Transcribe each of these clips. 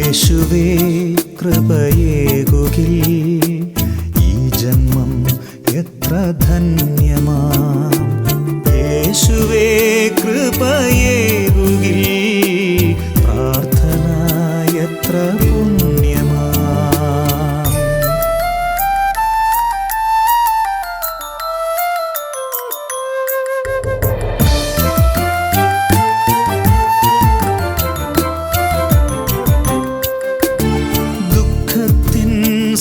യേശുവേ കൃപയേകുകിൽ ഈ ജന്മം എത്ര ധന്യമാ. യേശുവേ കൃപയേകുകിൽ പ്രാർത്ഥന എത്ര പുണ്യമാ.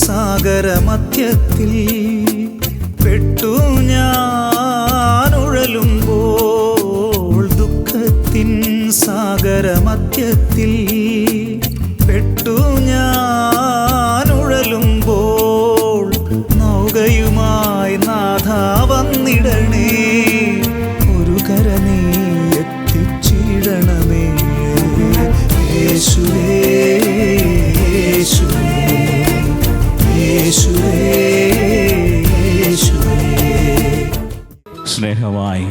സാഗരമധ്യത്തിൽ പെട്ടു ഞാനുഴലുമ്പോൾ, ദുഃഖത്തിൻ സാഗരമധ്യത്തിൽ പെട്ടു ഞാനുഴലുമ്പോൾ, നൗകയുമായി നാഥ വന്നിടണേ, ഒരു കര നീ എത്തിച്ചിടണമേ. യേശുവേ യേശുവേ സ്നേഹമായി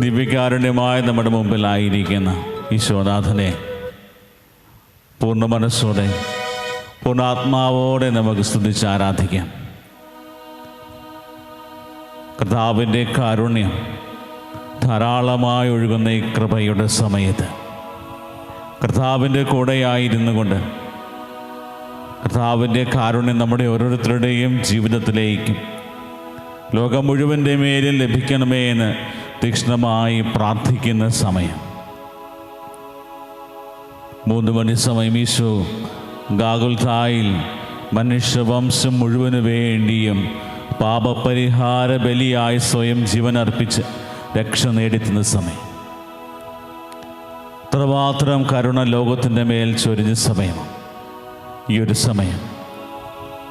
ദിവ്യകാരുണ്യമായി നമ്മുടെ മുമ്പിലായിരിക്കുന്ന ഈശോനാഥനെ പൂർണ്ണ മനസ്സോടെ പൂർണ്ണാത്മാവോടെ നമുക്ക് സ്തുതിച്ച് ആരാധിക്കാം. കർത്താവിൻ്റെ കാരുണ്യം ധാരാളമായി ഒഴുകുന്ന ഈ കൃപയുടെ സമയത്ത് കർത്താവിൻ്റെ കൂടെയായിരുന്നു കൊണ്ട് കർത്താവിൻ്റെ കാരുണ്യം നമ്മുടെ ഓരോരുത്തരുടെയും ജീവിതത്തിലേക്കും ലോകം മുഴുവൻ്റെ മേലും ലഭിക്കണമേ എന്ന് തീക്ഷ്ണമായി പ്രാർത്ഥിക്കുന്ന സമയം. 3 മണി സമയം ഈശോ ഗാഗുൽഥായിൽ മനുഷ്യവംശം മുഴുവന് വേണ്ടിയും പാപപരിഹാര ബലിയായി സ്വയം ജീവൻ അർപ്പിച്ച് രക്ഷ നേടിത്തുന്ന സമയം. അത്രമാത്രം കരുണ ലോകത്തിൻ്റെ മേൽ ചൊരിഞ്ഞ സമയമാണ് ഈ ഒരു സമയം.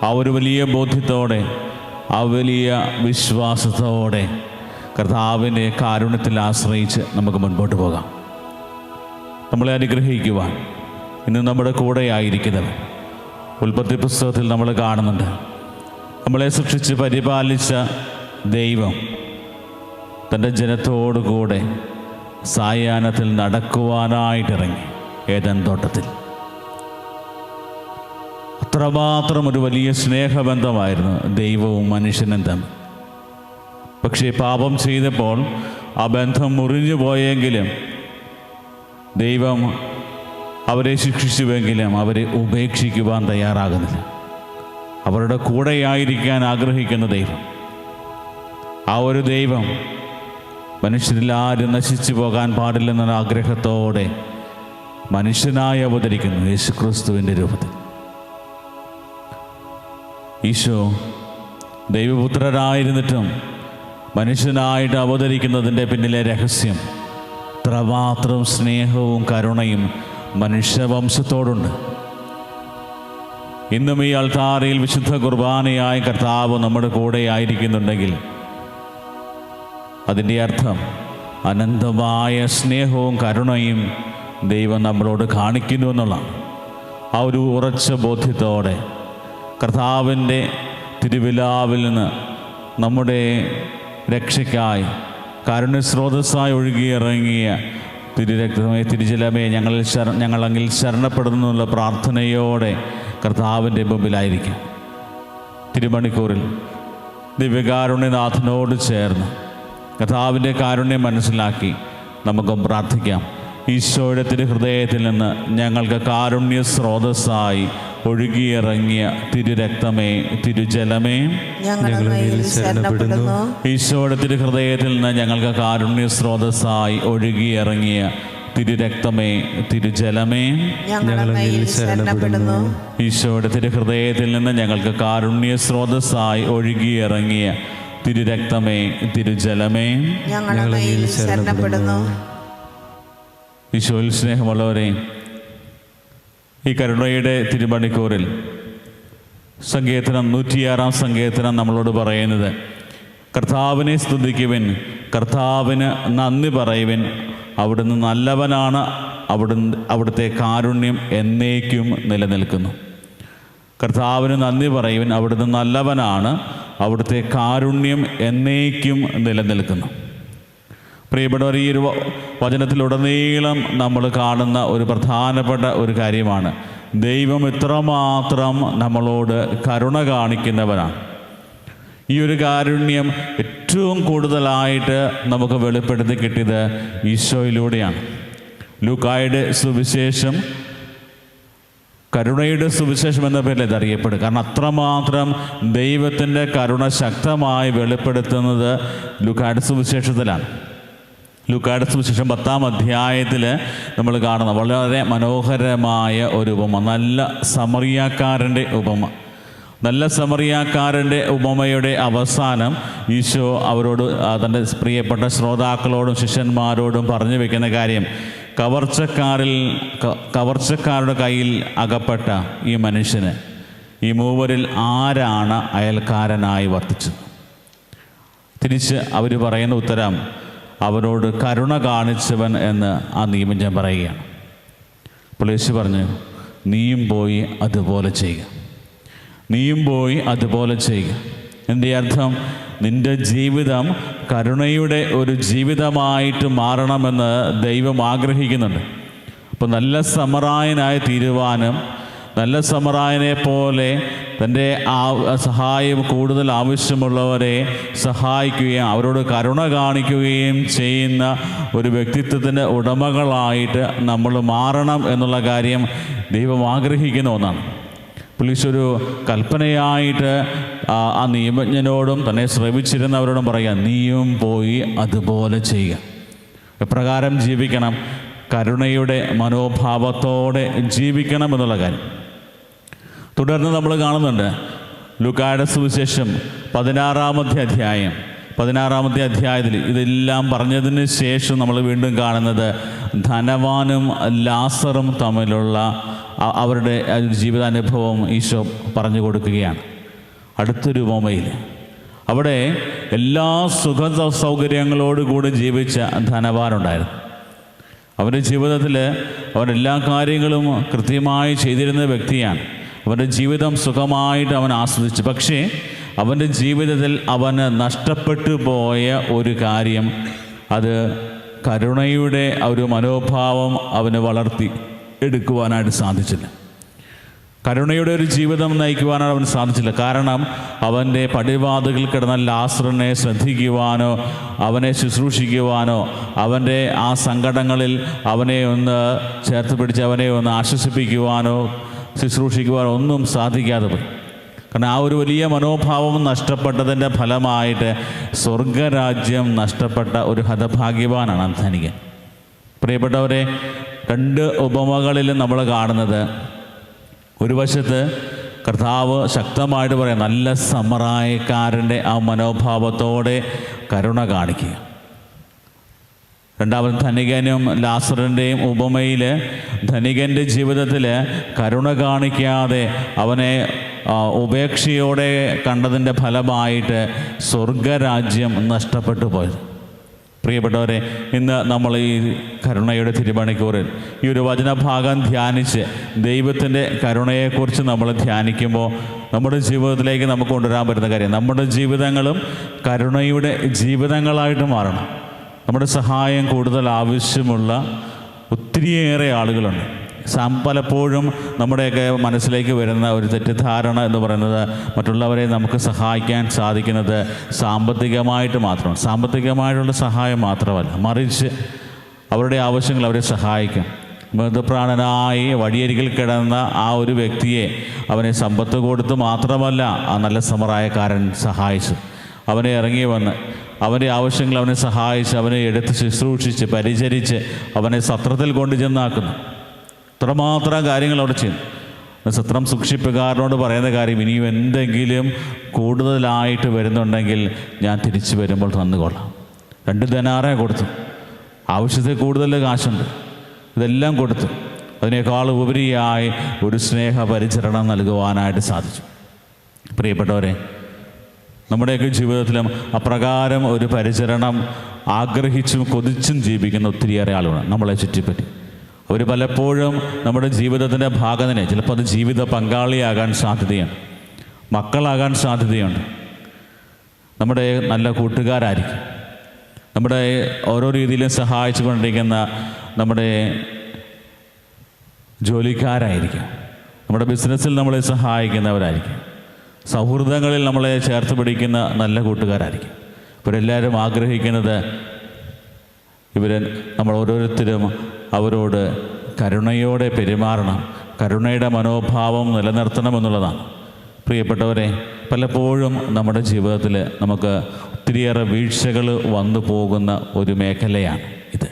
ആ ഒരു വലിയ ബോധ്യത്തോടെ, ആ വലിയ വിശ്വാസത്തോടെ കർത്താവിൻ്റെ കാരുണ്യത്തിൽ ആശ്രയിച്ച് നമുക്ക് മുൻപോട്ട് പോകാം. നമ്മളെ അനുഗ്രഹിക്കുവാൻ ഇന്ന് നമ്മുടെ കൂടെയായിരിക്കുന്നവർ ഉൽപ്പത്തി പുസ്തകത്തിൽ നമ്മൾ കാണുന്നുണ്ട്. നമ്മളെ സൃഷ്ടിച്ച് പരിപാലിച്ച ദൈവം തൻ്റെ ജനത്തോടുകൂടെ സായാഹ്നത്തിൽ നടക്കുവാനായിട്ടിറങ്ങി ഏദൻ തോട്ടത്തിൽ. അത്രമാത്രം ഒരു വലിയ സ്നേഹബന്ധമായിരുന്നു ദൈവവും മനുഷ്യനും തമ്മിൽ. പക്ഷേ പാപം ചെയ്തപ്പോൾ ആ ബന്ധം മുറിഞ്ഞു പോയെങ്കിലും ദൈവം അവരെ ശിക്ഷിച്ചുവെങ്കിലും അവരെ ഉപേക്ഷിക്കുവാൻ തയ്യാറാകുന്നില്ല. അവരുടെ കൂടെയായിരിക്കാൻ ആഗ്രഹിക്കുന്ന ദൈവം, ആ ഒരു ദൈവം മനുഷ്യരിലാരും നശിച്ചു പോകാൻ പാടില്ലെന്ന ആഗ്രഹത്തോടെ മനുഷ്യനായി അവതരിക്കുന്നു യേശുക്രിസ്തുവിൻ്റെ രൂപത്തിൽ. ഈശോ ദൈവപുത്രനായിരുന്നിട്ടും മനുഷ്യനായിട്ട് അവതരിക്കുന്നതിൻ്റെ പിന്നിലെ രഹസ്യം അത്രമാത്രം സ്നേഹവും കരുണയും മനുഷ്യവംശത്തോടുണ്ട്. ഇന്നും ഈ അൾത്താരയിൽ വിശുദ്ധ കുർബാനയായ കർത്താവ് നമ്മുടെ കൂടെ ആയിരിക്കുന്നുണ്ടെങ്കിൽ അതിൻ്റെ അർത്ഥം അനന്തമായ സ്നേഹവും കരുണയും ദൈവം നമ്മളോട് കാണിക്കുന്നു എന്നുള്ളതാണ്. ആ ഒരു ഉറച്ച ബോധ്യത്തോടെ കർത്താവിൻ്റെ തിരുവിലാവിൽ നിന്ന് നമ്മുടെ രക്ഷയ്ക്കായി കാരുണ്യസ്രോതസ്സായി ഒഴുകിയിറങ്ങിയ തിരുരക്തമേ തിരുജലമേ ഞങ്ങളങ്ങിൽ ശരണപ്പെടുന്നുള്ള പ്രാർത്ഥനയോടെ കർത്താവിൻ്റെ മുമ്പിലായിരിക്കും. തിരുമണിക്കൂറിൽ ദിവ്യകാരുണ്യനാഥനോട് ചേർന്ന് കർത്താവിൻ്റെ കാരുണ്യം മനസ്സിലാക്കി നമുക്കും പ്രാർത്ഥിക്കാം. ഈശോയുടെ തിരുഹൃദയത്തിൽ നിന്ന് ഞങ്ങൾക്ക് കാരുണ്യ സ്രോതസ്സായി ഒഴുകിയിറങ്ങിയ തിരുരക്തമേ തിരുജലമേ ഈശോയുടെ തിരുഹൃദയത്തിൽ നിന്ന് ഞങ്ങൾക്ക് കാരുണ്യ സ്രോതസ്സായി ഒഴുകിയിറങ്ങിയ തിരുരക്തമേ തിരുജലമേ ഈശോയുടെ തിരുഹൃദയത്തിൽ നിന്ന് ഞങ്ങൾക്ക് കാരുണ്യ സ്രോതസ്സായി ഒഴുകിയിറങ്ങിയ തിരുരക്തമേ തിരുജലമേ ഈശോയിൽ സ്നേഹമുള്ളവരെ, ഈ കരുണയുടെ തിരുമണിക്കൂറിൽ സങ്കീർത്തനം 106 സങ്കീർത്തനം നമ്മളോട് പറയുന്നത് കർത്താവിനെ സ്തുതിക്കുവിൻ, കർത്താവിന് നന്ദി പറയുവിൻ, അവിടുന്ന് നല്ലവനാണ്, അവിടുത്തെ കാരുണ്യം എന്നേക്കും നിലനിൽക്കുന്നു. കർത്താവിന് നന്ദി പറയുവിൻ, അവിടുന്ന് നല്ലവനാണ്, അവിടുത്തെ കാരുണ്യം എന്നേക്കും നിലനിൽക്കുന്നു. പ്രിയപ്പെട്ടവർ, ഈ ഒരു വചനത്തിലുടനീളം നമ്മൾ കാണുന്ന ഒരു പ്രധാനപ്പെട്ട ഒരു കാര്യമാണ് ദൈവം ഇത്രമാത്രം നമ്മളോട് കരുണ കാണിക്കുന്നവനാണ്. ഈ ഒരു കാരുണ്യം ഏറ്റവും കൂടുതലായിട്ട് നമുക്ക് വെളിപ്പെടുത്തി കിട്ടിയത് ഈശോയിലൂടെയാണ്. ലൂക്കായുടെ സുവിശേഷം കരുണയുടെ സുവിശേഷം എന്ന പേരിൽ ഇത് അറിയപ്പെടും. കാരണം അത്രമാത്രം ദൈവത്തിൻ്റെ കരുണ ശക്തമായി വെളിപ്പെടുത്തുന്നത് ലൂക്കായുടെ സുവിശേഷത്തിലാണ്. ലൂക്കായുടെ സുവിശേഷം 10-ാം അധ്യായത്തിൽ നമ്മൾ കാണുന്ന വളരെ മനോഹരമായ ഒരു ഉപമ, നല്ല സമറിയാക്കാരൻ്റെ ഉപമ. നല്ല സമറിയാക്കാരൻ്റെ ഉപമയുടെ അവസാനം ഈശോ അവരോട്, തൻ്റെ പ്രിയപ്പെട്ട ശ്രോതാക്കളോടും ശിഷ്യന്മാരോടും പറഞ്ഞു വെക്കുന്ന കാര്യം, കവർച്ചക്കാരുടെ കയ്യിൽ അകപ്പെട്ട ഈ മനുഷ്യന് ഈ മൂവരിൽ ആരാണ് അയൽക്കാരനായി വർത്തിച്ചത്? തിരിച്ച് അവർ പറയുന്ന ഉത്തരം, അവരോട് കരുണ കാണിച്ചവൻ എന്ന് ആ നിയമജ്ഞൻ പറയുകയാണ്. അപ്പോൾ യേശു പറഞ്ഞു, നീയും പോയി അതുപോലെ ചെയ്യുക, നീയും പോയി അതുപോലെ ചെയ്യുക. എൻ്റെ അർത്ഥം, നിൻ്റെ ജീവിതം കരുണയുടെ ഒരു ജീവിതമായിട്ട് മാറണമെന്ന് ദൈവം ആഗ്രഹിക്കുന്നുണ്ട്. അപ്പോൾ നല്ല സമറായനായി തീരുവാനും, നല്ല സമറായനെ പോലെ തൻ്റെ സഹായം കൂടുതൽ ആവശ്യമുള്ളവരെ സഹായിക്കുകയും അവരോട് കരുണ കാണിക്കുകയും ചെയ്യുന്ന ഒരു വ്യക്തിത്വത്തിൻ്റെ ഉടമകളായിട്ട് നമ്മൾ മാറണം എന്നുള്ള കാര്യം ദൈവം ആഗ്രഹിക്കുന്ന ഒന്നാണ്. പോലീസൊരു കൽപ്പനയായിട്ട് ആ നിയമജ്ഞനോടും തന്നെ ശ്രമിച്ചിരുന്നവരോടും പറയുക, നീയും പോയി അതുപോലെ ചെയ്യുക. എപ്രകാരം ജീവിക്കണം? കരുണയുടെ മനോഭാവത്തോടെ ജീവിക്കണം എന്നുള്ള കാര്യം. തുടർന്ന് നമ്മൾ കാണുന്നുണ്ട് ലൂക്കായുടെ സുവിശേഷം 16-ാമത്തെ അധ്യായത്തിൽ ഇതെല്ലാം പറഞ്ഞതിന് ശേഷം നമ്മൾ വീണ്ടും കാണുന്നത് ധനവാനും ലാസറും തമ്മിലുള്ള അവരുടെ ജീവിതാനുഭവം ഈശോ പറഞ്ഞു കൊടുക്കുകയാണ്. അടുത്തൊരു ഉപമയിൽ അവിടെ എല്ലാ സുഖ സൗകര്യങ്ങളോടുകൂടി ജീവിച്ച ധനവാനുണ്ടായിരുന്നു. അവൻ്റെ ജീവിതത്തിൽ അവൻ എല്ലാ കാര്യങ്ങളും കൃത്യമായി ചെയ്തിരുന്ന വ്യക്തിയാണ്. അവൻ്റെ ജീവിതം സുഖമായിട്ട് അവൻ ആസ്വദിച്ചു. പക്ഷേ അവൻ്റെ ജീവിതത്തിൽ അവന് നഷ്ടപ്പെട്ടു പോയ ഒരു കാര്യം, അത് കരുണയുടെ ഒരു മനോഭാവം അവന് വളർത്തി എടുക്കുവാനായിട്ട് സാധിച്ചില്ല. കരുണയുടെ ഒരു ജീവിതം നയിക്കുവാനാണ് അവന് സാധിച്ചില്ല. കാരണം അവൻ്റെ പടിവാതിൽ കിടന്ന ലാസറിനെ ശ്രദ്ധിക്കുവാനോ അവനെ ശുശ്രൂഷിക്കുവാനോ അവൻ്റെ ആ സങ്കടങ്ങളിൽ അവനെ ഒന്ന് ചേർത്ത് പിടിച്ച് അവനെ ഒന്ന് ആശ്വസിപ്പിക്കുവാനോ ശുശ്രൂഷിക്കുവാനോ ഒന്നും സാധിക്കാതെ പോയി. കാരണം ആ ഒരു വലിയ മനോഭാവം നഷ്ടപ്പെട്ടതിൻ്റെ ഫലമായിട്ട് സ്വർഗരാജ്യം നഷ്ടപ്പെട്ട ഒരു ഹതഭാഗ്യവാനാണ് ധനികൻ. പ്രിയപ്പെട്ടവരെ, 2 ഉപമകളിലും നമ്മൾ കാണുന്നത്, ഒരു വശത്ത് കർത്താവ് ശക്തമായിട്ട് പറയാം, നല്ല സമറായക്കാരൻ്റെ ആ മനോഭാവത്തോടെ കരുണ കാണിക്കുക. രണ്ടാമത് ധനികനും ലാസറിൻ്റെയും ഉപമയിൽ ധനികൻ്റെ ജീവിതത്തിൽ കരുണ കാണിക്കാതെ അവനെ ഉപേക്ഷയോടെ കണ്ടതിൻ്റെ ഫലമായിട്ട് സ്വർഗരാജ്യം നഷ്ടപ്പെട്ടു പോയത്. പ്രിയപ്പെട്ടവരെ, ഇന്ന് നമ്മൾ ഈ കരുണയുടെ തിരുമണിക്കൂറിൽ ഈ ഒരു വചനഭാഗം ധ്യാനിച്ച് ദൈവത്തിൻ്റെ കരുണയെക്കുറിച്ച് നമ്മൾ ധ്യാനിക്കുമ്പോൾ നമ്മുടെ ജീവിതത്തിലേക്ക് നമുക്ക് കൊണ്ടുവരാൻ പറ്റുന്ന കാര്യം, നമ്മുടെ ജീവിതങ്ങളും കരുണയുടെ ജീവിതങ്ങളായിട്ട് മാറണം. നമ്മുടെ സഹായം കൂടുതൽ ആവശ്യമുള്ള ഒത്തിരിയേറെ ആളുകളുണ്ട്. പലപ്പോഴും നമ്മുടെയൊക്കെ മനസ്സിലേക്ക് വരുന്ന ഒരു തെറ്റിദ്ധാരണ എന്ന് പറയുന്നത്, മറ്റുള്ളവരെ നമുക്ക് സഹായിക്കാൻ സാധിക്കുന്നത് സാമ്പത്തികമായിട്ട് മാത്രമാണ്. സാമ്പത്തികമായിട്ടുള്ള സഹായം മാത്രമല്ല, മറിച്ച് അവരുടെ ആവശ്യങ്ങൾ അവരെ സഹായിക്കും. മൃതപ്രാണനായി വഴിയരികിൽ കിടന്ന ആ ഒരു വ്യക്തിയെ അവനെ സമ്പത്ത് കൊടുത്ത് മാത്രമല്ല ആ നല്ല സമറായക്കാരൻ സഹായിച്ചു. അവനെ ഇറങ്ങി വന്ന് അവൻ്റെ ആവശ്യങ്ങൾ അവനെ സഹായിച്ച് അവനെ എടുത്ത് ശുശ്രൂഷിച്ച് പരിചരിച്ച് അവനെ സത്രത്തിൽ കൊണ്ടു ചെന്നാക്കുന്നു. ഇത്രമാത്രം കാര്യങ്ങൾ അവിടെ ചെയ്യുന്നു. സത്രം സൂക്ഷിപ്പുകാരനോട് പറയുന്ന കാര്യം, ഇനിയും എന്തെങ്കിലും കൂടുതലായിട്ട് വരുന്നുണ്ടെങ്കിൽ ഞാൻ തിരിച്ചു വരുമ്പോൾ തന്നുകൊള്ളാം. 2 ദിനാറേ കൊടുത്തു, ആവശ്യത്തിൽ കൂടുതൽ കാശുണ്ട്, ഇതെല്ലാം കൊടുത്തു. അതിനേക്കാൾ ഉപരിയായി ഒരു സ്നേഹ പരിചരണം നൽകുവാനായിട്ട് സാധിച്ചു. പ്രിയപ്പെട്ടവരെ, നമ്മുടെയൊക്കെ ജീവിതത്തിലും അപ്രകാരം ഒരു പരിചരണം ആഗ്രഹിച്ചും കൊതിച്ചും ജീവിക്കുന്ന ഒത്തിരിയേറെ ആളുകളാണ് നമ്മളെ ചുറ്റിപ്പറ്റി. അവർ പലപ്പോഴും നമ്മുടെ ജീവിതത്തിൻ്റെ ഭാഗം തന്നെ, ചിലപ്പോൾ അത് ജീവിത പങ്കാളിയാകാൻ സാധ്യതയുണ്ട്, മക്കളാകാൻ സാധ്യതയുണ്ട്, നമ്മുടെ നല്ല കൂട്ടുകാരായിരിക്കും, നമ്മുടെ ഓരോ രീതിയിലും സഹായിച്ചു കൊണ്ടിരിക്കുന്ന നമ്മുടെ ജോലിക്കാരായിരിക്കും. നമ്മുടെ ബിസിനസ്സിൽ നമ്മളെ സഹായിക്കുന്നവരായിരിക്കും, സൗഹൃദങ്ങളിൽ നമ്മളെ ചേർത്ത് പിടിക്കുന്ന നല്ല കൂട്ടുകാരായിരിക്കും. ഇവരെല്ലാവരും ആഗ്രഹിക്കുന്നത് നമ്മൾ ഓരോരുത്തരും അവരോട് കരുണയോടെ പെരുമാറണം, കരുണയുടെ മനോഭാവം നിലനിർത്തണമെന്നുള്ളതാണ്. പ്രിയപ്പെട്ടവരെ, പലപ്പോഴും നമ്മുടെ ജീവിതത്തിൽ നമുക്ക് ഒത്തിരിയേറെ വീഴ്ചകൾ വന്നു പോകുന്ന ഒരു മേഖലയാണ് ഇത്.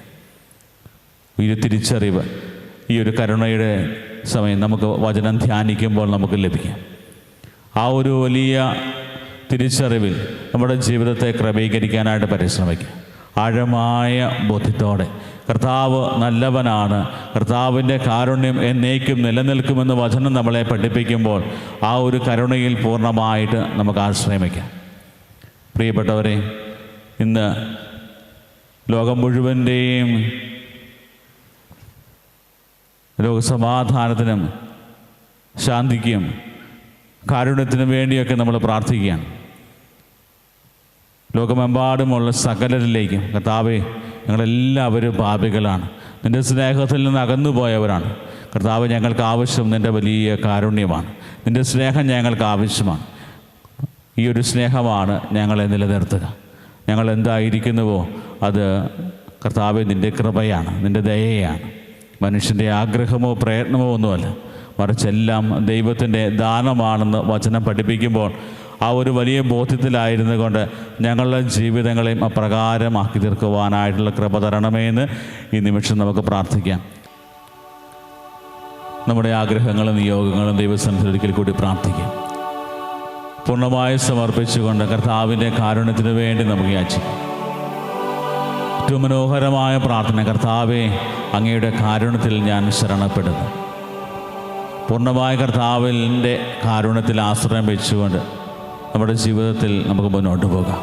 ഈ തിരിച്ചറിവ്, ഈ ഒരു കരുണയുടെ സമയം നമുക്ക് വചനം ധ്യാനിക്കുമ്പോൾ നമുക്ക് ലഭിക്കും. ആ ഒരു വലിയ തിരിച്ചറിവിൽ നമ്മുടെ ജീവിതത്തെ ക്രമീകരിക്കാനായിട്ട് പരിശ്രമിക്കുക. ആഴമായ ബോധ്യത്തോടെ കർത്താവ് നല്ലവനാണ്, കർത്താവിൻ്റെ കാരുണ്യം എന്നേക്കും നിലനിൽക്കുമെന്ന് വചനം നമ്മളെ പഠിപ്പിക്കുമ്പോൾ ആ ഒരു കരുണയിൽ പൂർണ്ണമായിട്ട് നമുക്ക് ആശ്രയിക്കാം. പ്രിയപ്പെട്ടവരെ, ഇന്ന് ലോകം മുഴുവൻ്റെയും ലോകസമാധാനത്തിനും ശാന്തിക്കും കാരുണ്യത്തിനും വേണ്ടിയൊക്കെ നമ്മൾ പ്രാർത്ഥിക്കുകയാണ്. ലോകമെമ്പാടുമുള്ള സകലരിലേക്കും കർത്താവേ, ഞങ്ങളെല്ലാവരും പാപികളാണ്, നിൻ്റെ സ്നേഹത്തിൽ നിന്ന് അകന്നു പോയവരാണ്. കർത്താവ്, ഞങ്ങൾക്ക് ആവശ്യം നിൻ്റെ വലിയ കാരുണ്യമാണ്, നിൻ്റെ സ്നേഹം ഞങ്ങൾക്ക് ആവശ്യമാണ്. ഈ ഒരു സ്നേഹമാണ് ഞങ്ങളെ നിലനിർത്തുക. ഞങ്ങൾ എന്തായിരിക്കുന്നുവോ അത് കർത്താവേ നിൻ്റെ കൃപയാണ്, നിൻ്റെ ദയയാണ്. മനുഷ്യൻ്റെ ആഗ്രഹമോ പ്രയത്നമോ ഒന്നുമല്ല, മറിച്ചെല്ലാം ദൈവത്തിൻ്റെ ദാനമാണെന്ന് വചനം പഠിപ്പിക്കുമ്പോൾ ആ ഒരു വലിയ ബോധ്യത്തിലായിരുന്നു കൊണ്ട് ഞങ്ങളുടെ ജീവിതങ്ങളെയും അപ്രകാരമാക്കി തീർക്കുവാനായിട്ടുള്ള കൃപ തരണമേ എന്ന് ഈ നിമിഷം നമുക്ക് പ്രാർത്ഥിക്കാം. നമ്മുടെ ആഗ്രഹങ്ങളും നിയോഗങ്ങളും ദൈവസന്നിധിയിൽ ഒരിക്കൽ കൂടി പ്രാർത്ഥിക്കാം. പൂർണ്ണമായി സമർപ്പിച്ചുകൊണ്ട് കർത്താവിൻ്റെ കാരുണ്യത്തിന് വേണ്ടി നമുക്ക് യാചിക്കാം. ഏറ്റവും മനോഹരമായ പ്രാർത്ഥന, കർത്താവേ, അങ്ങയുടെ കാരുണ്യത്തിൽ ഞാൻ ശരണപ്പെടുന്നു. പൂർണ്ണമായ കർത്താവിൻ്റെ കാരുണ്യത്തിൽ ആശ്രയം വെച്ചുകൊണ്ട് നമ്മുടെ ജീവിതത്തിൽ നമുക്ക് മുന്നോട്ട് പോകാം.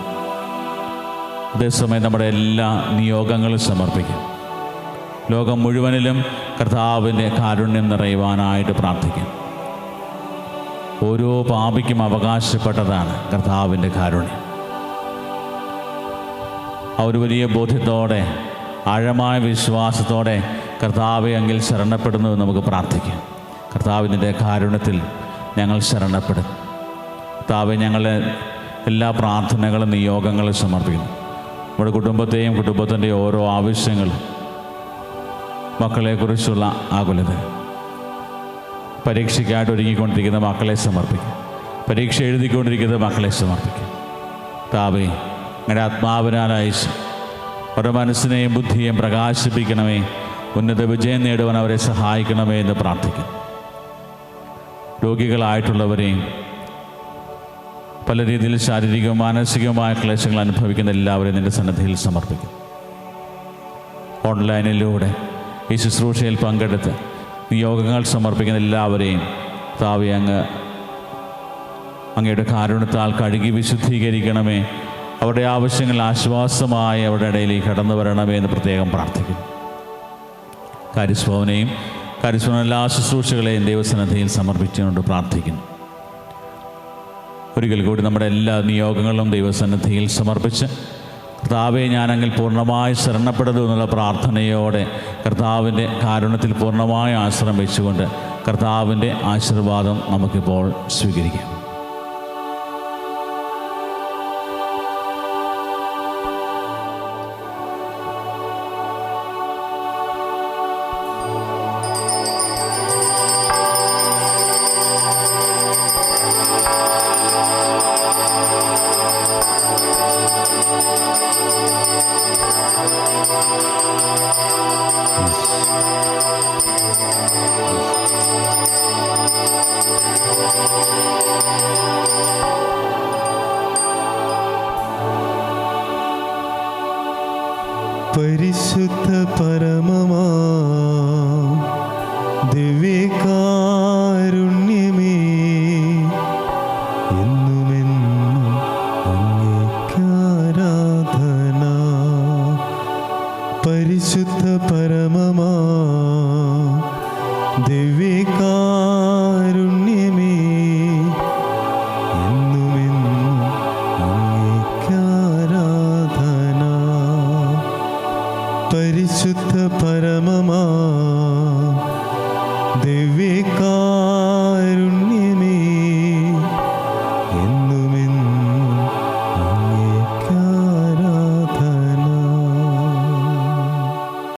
അതേസമയം നമ്മുടെ എല്ലാ നിയോഗങ്ങളും സമർപ്പിക്കും. ലോകം മുഴുവനിലും കർത്താവിൻ്റെ കാരുണ്യം നിറയുവാനായിട്ട് പ്രാർത്ഥിക്കും. ഓരോ പാപിക്കും അവകാശപ്പെട്ടതാണ് കർത്താവിൻ്റെ കാരുണ്യം. ആ ഒരു വലിയ ബോധ്യത്തോടെ, ആഴമായ വിശ്വാസത്തോടെ കർത്താവെ അങ്ങിൽ ശരണപ്പെടുന്നു നമുക്ക് പ്രാർത്ഥിക്കാം. കർത്താവിൻ്റെ കാരുണ്യത്തിൽ ഞങ്ങൾ ശരണപ്പെടുന്നു. കർത്താവെ, ഞങ്ങളുടെ എല്ലാ പ്രാർത്ഥനകളും നിയോഗങ്ങളും സമർപ്പിക്കുന്നു. നമ്മുടെ കുടുംബത്തെയും കുടുംബത്തിൻ്റെ ഓരോ ആവശ്യങ്ങളും, മക്കളെക്കുറിച്ചുള്ള ആകുലത, പരീക്ഷയ്ക്കായിട്ട് ഒരുങ്ങിക്കൊണ്ടിരിക്കുന്ന മക്കളെ സമർപ്പിക്കും. പരീക്ഷ എഴുതിക്കൊണ്ടിരിക്കുന്ന മക്കളെ സമർപ്പിക്കും. കർത്താവേ, ഞങ്ങളുടെ ആത്മാവിനാൽ അയച്ച് അവരുടെ മനസ്സിനെയും ബുദ്ധിയെയും പ്രകാശിപ്പിക്കണമേ, ഉന്നത വിജയം നേടുവാൻ അവരെ സഹായിക്കണമേ എന്ന് പ്രാർത്ഥിക്കുന്നു. രോഗികളായിട്ടുള്ളവരെയും പല രീതിയിൽ ശാരീരികവും മാനസികവുമായ ക്ലേശങ്ങൾ അനുഭവിക്കുന്ന എല്ലാവരെയും നിൻ്റെ സന്നിധിയിൽ സമർപ്പിക്കും. ഓൺലൈനിലൂടെ ഈ ശുശ്രൂഷയിൽ പങ്കെടുത്ത് നിയോഗങ്ങൾ സമർപ്പിക്കുന്ന എല്ലാവരെയും കർത്താവേ, അങ്ങയുടെ കാരുണ്യത്താൽ കഴുകി വിശുദ്ധീകരിക്കണമേ. അവരുടെ ആവശ്യങ്ങൾ ആശ്വാസമായി അവരുടെ ഇടയിലേക്ക് കടന്നു വരണമേ എന്ന് പ്രത്യേകം പ്രാർത്ഥിക്കുന്നു. കാരിസ്ഭവനെയും കാരിസ്ഭവൻ എല്ലാ ശുശ്രൂഷകളെയും ദൈവസന്നിധിയിൽ സമർപ്പിച്ചുകൊണ്ട് പ്രാർത്ഥിക്കുന്നു. ഒരിക്കൽ കൂടി നമ്മുടെ എല്ലാ നിയോഗങ്ങളും ദൈവസന്നിധിയിൽ സമർപ്പിച്ച് കർത്താവെ, ഞാനങ്ങിൽ പൂർണ്ണമായി ശരണപ്പെടുന്നു എന്നുള്ള പ്രാർത്ഥനയോടെ കർത്താവിൻ്റെ കാരുണ്യത്തിൽ പൂർണ്ണമായ ആശ്രയം വെച്ചുകൊണ്ട് കർത്താവിൻ്റെ ആശീർവാദം നമുക്കിപ്പോൾ സ്വീകരിക്കാം. പരിശുദ്ധ പരമ